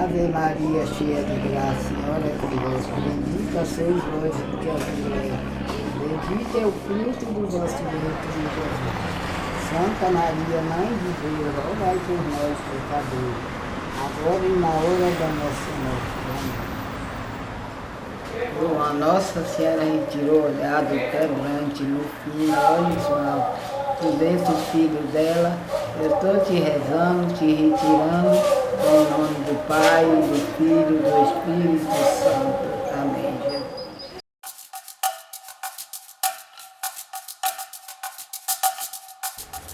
Ave Maria, cheia de graça, Senhor é convosco. Bendita sois vós entre as mulheres. Bendito é o fruto do vosso ventre, Jesus. Santa Maria, Mãe de Deus, rogai por nós, pecadores, agora e na hora da nossa morte. Amém. A Nossa Senhora retirou o olhar do quebrante no fim, olhos mal. Tu vês o filho dela, eu estou te rezando, te retirando, em nome do Pai, do Filho e do Espírito Santo. Amém.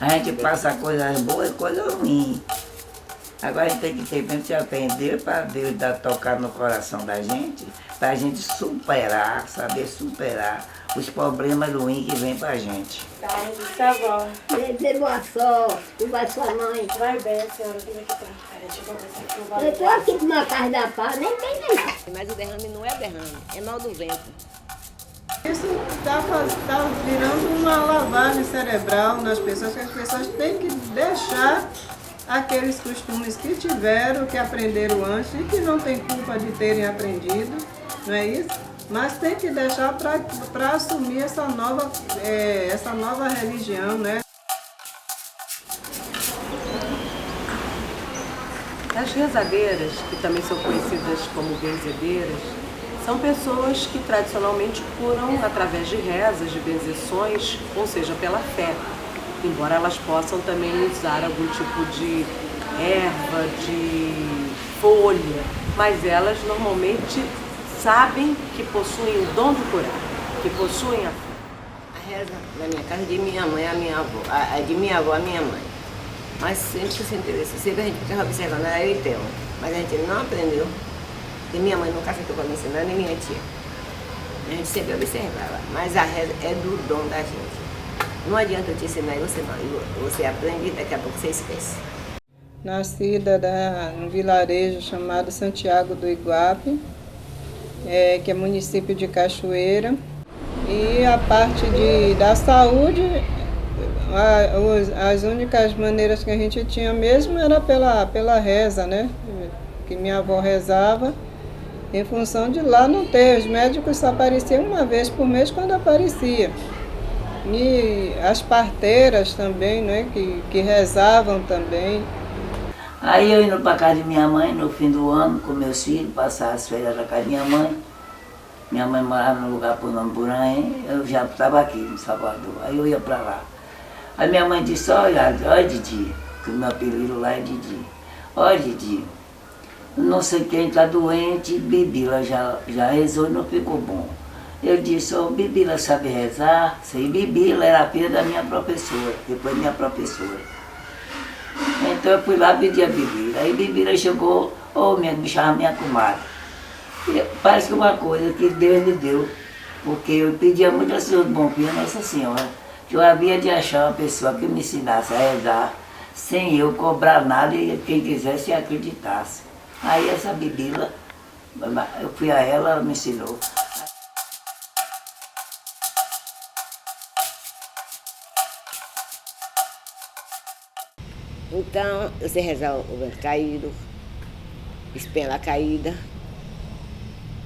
A gente passa coisas boas e coisas ruins. Agora a gente tem que ter tempo de aprender para Deus tocar no coração da gente, para a gente superar, saber superar os problemas ruins que vêm para a gente. Tá, avó. Dizer boa sorte, tu vai sua mãe. Vai bem, senhora, vem aqui pra deixa eu conversar aqui com o Eu tô aqui na casa da paz, nem tem nem. Mas o derrame não é derrame, é mal do vento. Isso está virando uma lavagem cerebral nas pessoas, que as pessoas têm que deixar aqueles costumes que tiveram, que aprenderam antes e que não tem culpa de terem aprendido, não é isso? Mas tem que deixar para assumir essa nova religião, né? As rezadeiras, que também são conhecidas como benzedeiras, são pessoas que tradicionalmente curam através de rezas, de benzeções, ou seja, pela fé. Embora elas possam também usar algum tipo de erva, de folha, mas elas normalmente sabem que possuem o dom de curar, que possuem a fé. A reza na minha casa de minha mãe a minha avó, de minha avó a minha mãe. Mas sempre se interessa, sempre a gente ficava observando, era eu e Thelma. Mas a gente não aprendeu, porque minha mãe nunca sentou para me ensinar, nem minha tia. A gente sempre observava, mas a reza é do dom da gente. Não adianta eu te ensinar e você aprende e daqui a pouco você esquece. Nascida num vilarejo chamado Santiago do Iguape, que é município de Cachoeira. E a parte da saúde, as únicas maneiras que a gente tinha mesmo era pela reza, né? Que minha avó rezava, em função de lá não ter. Os médicos só apareciam uma vez por mês quando aparecia. E as parteiras também, né? Que rezavam também. Aí eu indo para casa de minha mãe no fim do ano com meus filhos, passar as férias na casa de minha mãe. Minha mãe morava num lugar por nome Buranhém, eu já estava aqui em Salvador, aí eu ia para lá. Aí minha mãe disse, olha Didi, que o meu apelido lá é Didi. Olha Didi, não sei quem está doente, Bibila já rezou e não ficou bom. Eu disse, Bibila sabe rezar? Sei, Bibila era a filha da minha professora, depois minha professora. Então eu fui lá pedir a Bibila. Aí Bibila chegou, me chamava minha comadre. E parece que uma coisa que Deus me deu, porque eu pedia muito a Senhor do Bom Fim, a Nossa Senhora, que eu havia de achar uma pessoa que me ensinasse a rezar, sem eu cobrar nada e quem quisesse acreditasse. Aí essa Bibila, eu fui a ela me ensinou. Então, você rezar o vento caído, espelha caída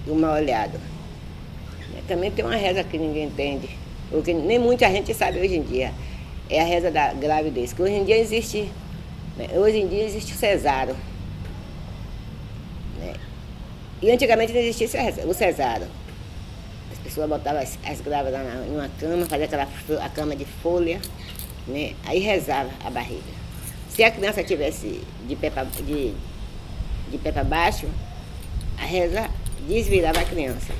e o mal olhado. Também tem uma reza que ninguém entende, porque nem muita gente sabe hoje em dia. É a reza da gravidez, que hoje em dia existe, né? Hoje em dia existe o cesaro. Né? E antigamente não existia o cesaro. As pessoas botavam as grávidas numa cama, faziam a cama de folha, né? Aí rezava a barriga. Se a criança tivesse de pé para baixo, a reza desvirava a criança.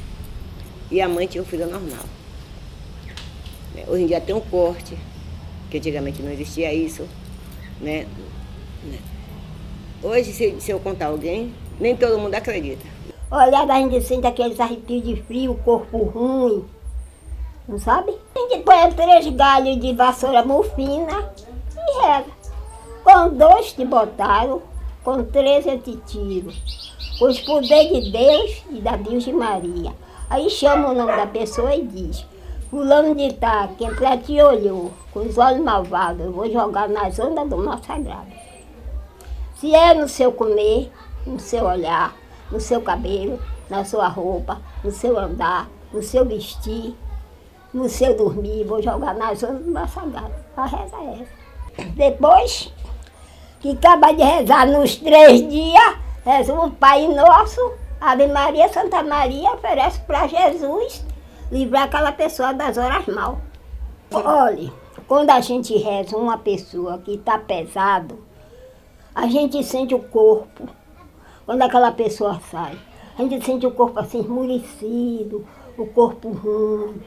E a mãe tinha um filho normal. Hoje em dia tem um corte, que antigamente não existia isso. Né? Hoje, se eu contar alguém, nem todo mundo acredita. Olha, a gente sente aqueles arrepios de frio, o corpo ruim, não sabe? A gente põe 3 galhos de vassoura morfina e reza. Com 2 te botaram, com 3 eu te tiro. Os poderes de Deus e da Virgem Maria. Aí chama o nome da pessoa e diz, fulano de tal, quem pra ti olhou, com os olhos malvados, eu vou jogar nas ondas do mar sagrado. Se é no seu comer, no seu olhar, no seu cabelo, na sua roupa, no seu andar, no seu vestir, no seu dormir. Vou jogar nas ondas do Massagado. A reza é essa. Depois que acaba de rezar nos 3 dias, reza o Pai Nosso, Ave Maria, Santa Maria, oferece para Jesus livrar aquela pessoa das horas mal. Olhe, quando a gente reza uma pessoa que está pesado, a gente sente o corpo. Quando aquela pessoa sai, a gente sente o corpo assim esmurecido, o corpo ruim.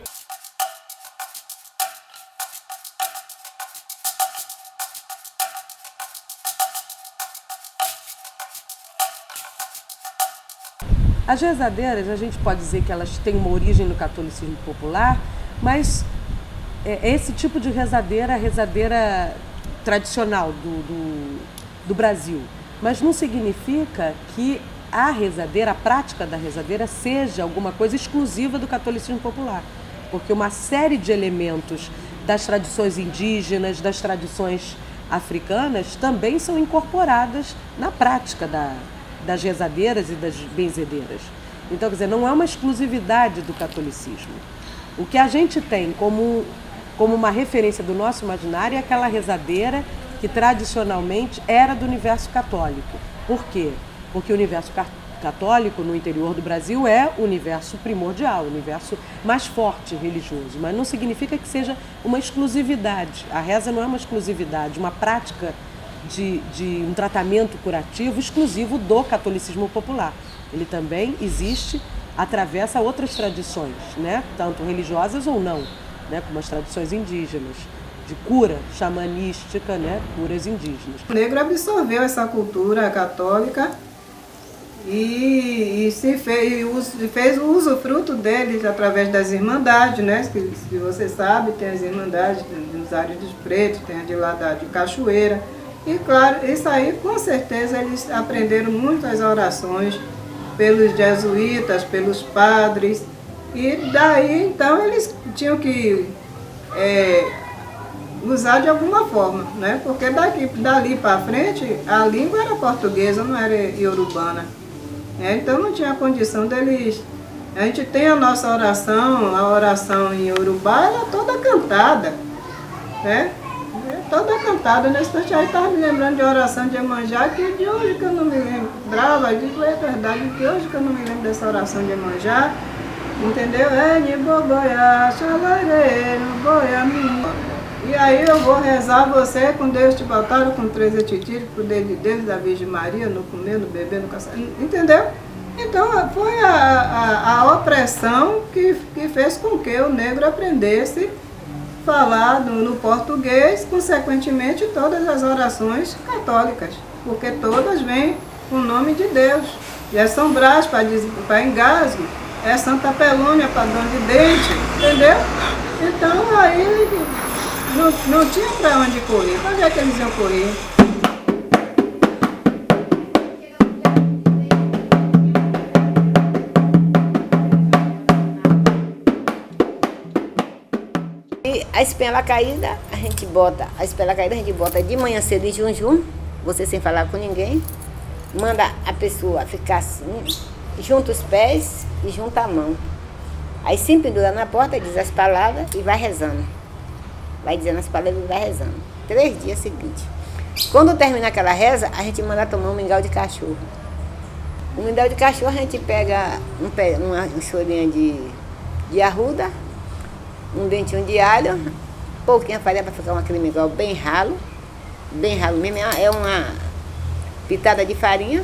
As rezadeiras, a gente pode dizer que elas têm uma origem no catolicismo popular, mas esse tipo de rezadeira, a rezadeira tradicional do Brasil. Mas não significa que a rezadeira, a prática da rezadeira, seja alguma coisa exclusiva do catolicismo popular. Porque uma série de elementos das tradições indígenas, das tradições africanas, também são incorporadas na prática das rezadeiras e das benzedeiras. Então, quer dizer, não é uma exclusividade do catolicismo. O que a gente tem como uma referência do nosso imaginário é aquela rezadeira que tradicionalmente era do universo católico. Por quê? Porque o universo católico no interior do Brasil é o universo primordial, o universo mais forte religioso, mas não significa que seja uma exclusividade. A reza não é uma exclusividade, uma prática de um tratamento curativo exclusivo do catolicismo popular. Ele também existe, atravessa outras tradições, né? Tanto religiosas ou não, né? Como as tradições indígenas, de cura xamanística, né? Curas indígenas. O negro absorveu essa cultura católica e fez o usufruto deles através das irmandades, né? Que você sabe, tem as irmandades dos Ares dos Pretos, tem a de lá de Cachoeira. E claro, isso aí com certeza eles aprenderam muito as orações pelos jesuítas, pelos padres. E daí então eles tinham que usar de alguma forma, né? Porque dali para frente a língua era portuguesa, não era iorubana. Então não tinha condição deles. A gente tem a nossa oração, a oração em Iorubá, ela é toda cantada, né? Toda cantada. Nesse instante aí estava me lembrando de oração de Iemanjá, que de hoje que eu não me lembro. Brava, digo, é verdade, que hoje que eu não me lembro dessa oração de Iemanjá, entendeu? E aí eu vou rezar você com Deus te botaram com 13 titiros, com o dedo de Deus da Virgem Maria, no comer, no beber, no caçar, entendeu? Então foi a opressão que fez com que o negro aprendesse falar no português, consequentemente todas as orações católicas, porque todas vêm com o nome de Deus. E é São Brás para engasgo, é Santa Pelônia para dor de dente, entendeu? Então aí não tinha para onde correr. Para onde é que eles iam correr? E a espela caída, a gente bota de manhã cedo em jejum, você sem falar com ninguém, manda a pessoa ficar assim, junta os pés e junta a mão. Aí se pendura na porta, diz as palavras e vai rezando. Vai dizendo as palavras e vai rezando. 3 dias seguintes. Quando termina aquela reza, a gente manda tomar um mingau de cachorro. O mingau de cachorro a gente pega uma chorinha de arruda, um dentinho de alho, pouquinho farinha para ficar aquele mingau bem ralo mesmo, é uma pitada de farinha,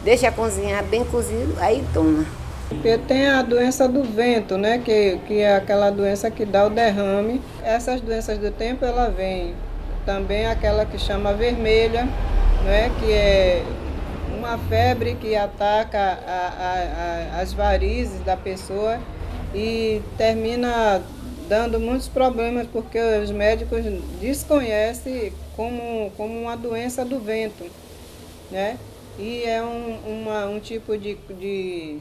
deixa cozinhar bem cozido, aí toma. Porque tem a doença do vento, né? Que é aquela doença que dá o derrame. Essas doenças do tempo, ela vem também aquela que chama vermelha, né? Que é uma febre que ataca as varizes da pessoa e termina dando muitos problemas porque os médicos desconhecem como uma doença do vento, né? E é um tipo de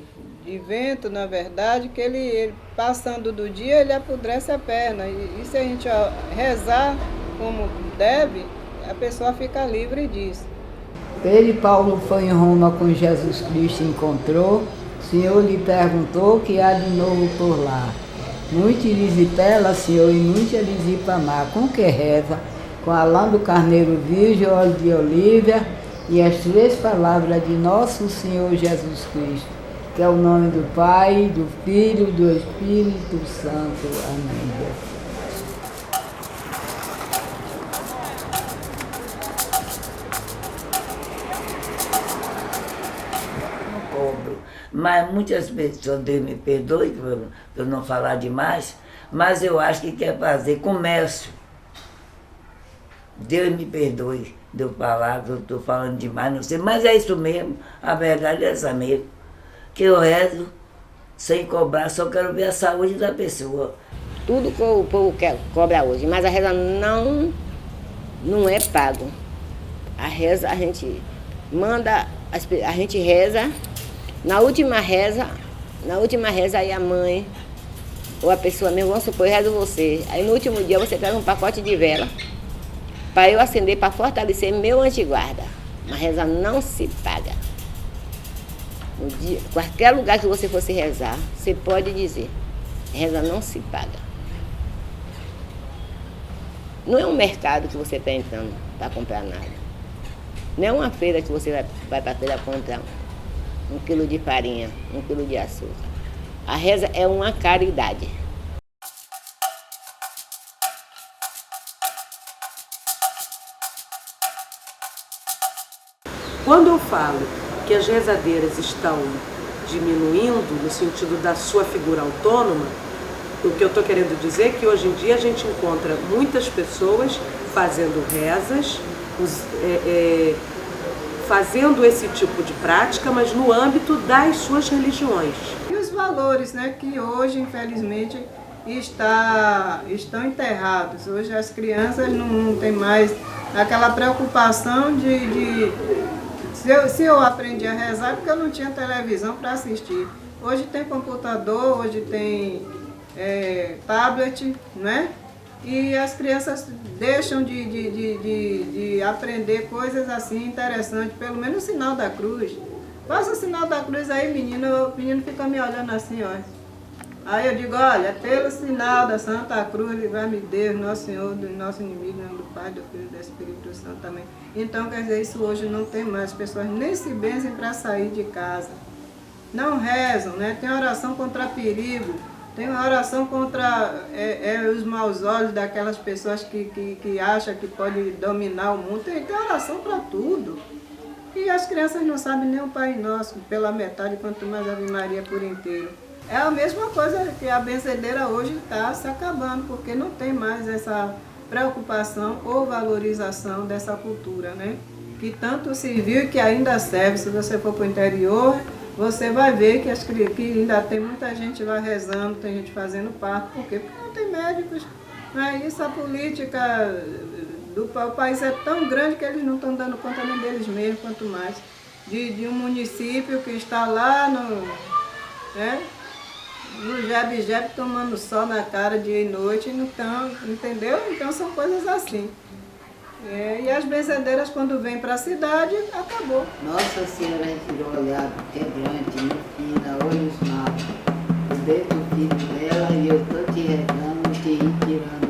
vento, na verdade, que ele passando do dia, ele apodrece a perna. E se a gente rezar como deve, a pessoa fica livre disso. Pedro e Paulo foi em Roma com Jesus Cristo e encontrou. O Senhor lhe perguntou que há de novo por lá. Muito lhes pela, Senhor, e muito lhes pamar. Com que reza? Com a lã do carneiro virgem, óleo de olívia e as 3 palavras de nosso Senhor Jesus Cristo, que é o nome do Pai, do Filho e do Espírito Santo. Amém. Mas muitas pessoas, Deus me perdoe por eu não falar demais, mas eu acho que quer fazer comércio. Deus me perdoe de eu falar, que eu estou falando demais, não sei, mas é isso mesmo, a verdade é essa mesmo. Que eu rezo sem cobrar, só quero ver a saúde da pessoa. Tudo que o povo cobra hoje, mas a reza não é pago. A reza a gente manda, a gente reza. Na última reza aí a mãe ou a pessoa mesmo, vamos supor, rezo você. Aí no último dia você traz um pacote de vela para eu acender, para fortalecer meu anteguarda. A reza não se paga. No dia, qualquer lugar que você fosse rezar, você pode dizer, reza não se paga. Não é um mercado que você está entrando para comprar nada. Não é uma feira que você vai para a feira comprar 1 quilo de farinha, 1 quilo de açúcar. A reza é uma caridade. Quando eu falo que as rezadeiras estão diminuindo no sentido da sua figura autônoma, o que eu estou querendo dizer é que hoje em dia a gente encontra muitas pessoas fazendo rezas, fazendo esse tipo de prática, mas no âmbito das suas religiões. E os valores, né, que hoje, infelizmente, estão enterrados. Hoje as crianças não têm mais aquela preocupação de se eu aprendi a rezar porque eu não tinha televisão para assistir. Hoje tem computador, hoje tem tablet, né? E as crianças deixam de aprender coisas assim interessantes, pelo menos o sinal da cruz. Faça o sinal da cruz aí, menino, o menino fica me olhando assim, ó. Aí eu digo, olha, pelo sinal da Santa Cruz, livrai-me Deus, Nosso Senhor, do nosso inimigo, do Pai, do Filho e do Espírito Santo também. Então, quer dizer, isso hoje não tem mais, as pessoas nem se benzem para sair de casa. Não rezam, né? Tem oração contra perigo. Tem uma oração contra os maus olhos daquelas pessoas que acham que pode dominar o mundo. Tem oração para tudo. E as crianças não sabem nem o Pai Nosso pela metade, quanto mais a Ave Maria por inteiro. É a mesma coisa que a benzedeira hoje está se acabando, porque não tem mais essa preocupação ou valorização dessa cultura, né? Que tanto serviu e que ainda serve. Se você for para o interior, você vai ver que ainda tem muita gente lá rezando, tem gente fazendo parto. Por quê? Porque não tem médicos. Né? Isso, a política do país é tão grande que eles não estão dando conta nem deles mesmos, quanto mais de um município que está lá no jebe-jebe tomando sol na cara dia e noite, então, entendeu? Então são coisas assim. E as benzedeiras, quando vêm para a cidade, acabou. Nossa Senhora retirou o olhar quebrante, muito fina, olhos maus. O dedo do filho dela e eu estou te rezando, te retirando.